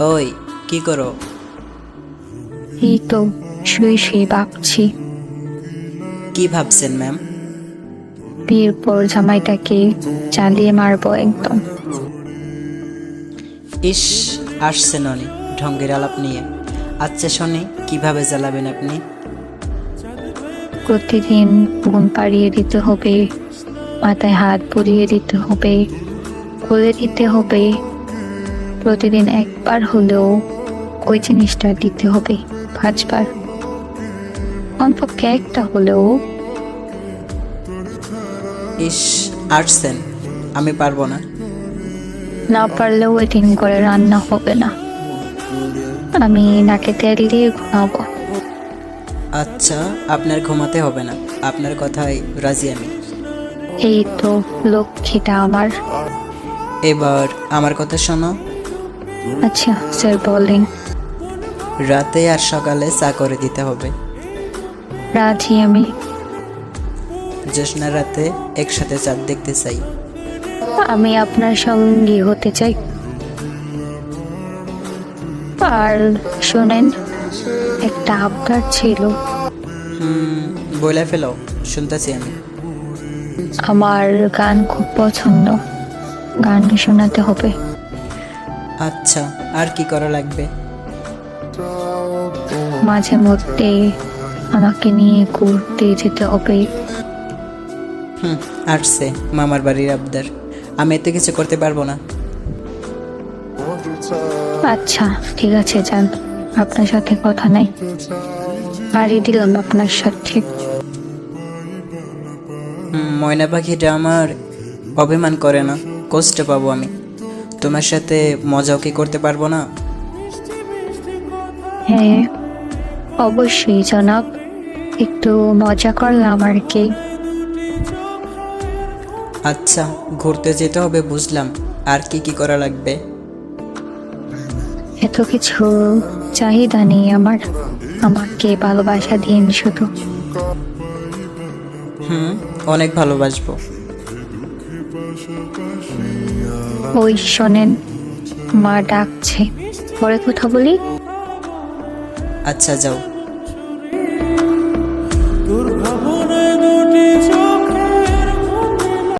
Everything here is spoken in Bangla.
ওই, কি করো? এই তো শুয়ে শুয়ে ভাবছি, কি ভাবছেন ম্যাম? বিয়ের পর জামাইটাকে চালিয়ে মারবো একদম। ইস, আসছেন অনেক ঢঙ্গের আলাপ নিয়ে। আচ্ছা শোনে, কিভাবে জ্বালাবেন আপনি? প্রতিদিন ঘুম পাড়িয়ে দিতে হবে, মাথায় হাত বুলিয়ে দিতে হবে, কোলে দিতে হবে। প্রতিদিন একবার হলেও ওই জিনিসটা দিতে হবে, 5বার কমপক্ষে একটা হলেও। ইস, আসছেন, আমি পারবো না। না পারলেও ওয়েটিং করে রান্না হবে না, আমি নাকে তেল দিয়ে ঘুমাবো। আচ্ছা, আপনার ঘুমাতে হবে না, আপনার কথায় রাজি আমি। এই তো লক্ষ্মীটা আমার। এবার আমার কথা শোনো। আচ্ছা স্যার বলেন। রাতে আর সকালে চা করে দিতে হবে। রাজি আমি। জ্যোৎস্না রাতে একসাথে চাঁদ দেখতে চাই। আমি আপনার সঙ্গী হতে চাই। আর শোনেন, একটা আবদার ছিল। বলে ফেলো, শুনতেছি আমি। আমার গান খুব পছন্দ, গান শোনাতে হবে। আচ্ছা, আর কি করা লাগবে? মাঝে মধ্যে আমাকে নিয়ে ঘুরতে যেতে হবে। আসছে মামার বাড়ির আবদার, আমি এতে কিছু করতে পারবো না। আচ্ছা ঠিক আছে, যান, আপনার সাথে কথা নাই, বাড়ি দিলাম আপনার সাথে। ময়না পাখিটা আমার অভিমান করে না, কষ্ট পাবো আমি। তোমার সাথে মজাও কি করতে পারবো না? হ্যাঁ অবশ্যই জনাব, একটু মজা করলাম আর কি। আচ্ছা, ঘুরতে যেতে হবে বুঝলাম, আর কি কি করা লাগবে? এত কিছু চাহিদা নেই আমার, আমাকে ভালোবাসা দিন শুধু। অনেক ভালোবাসবো। ওই শোনেন, মা ডাকছে, পরে কথা বলি। আচ্ছা যাও।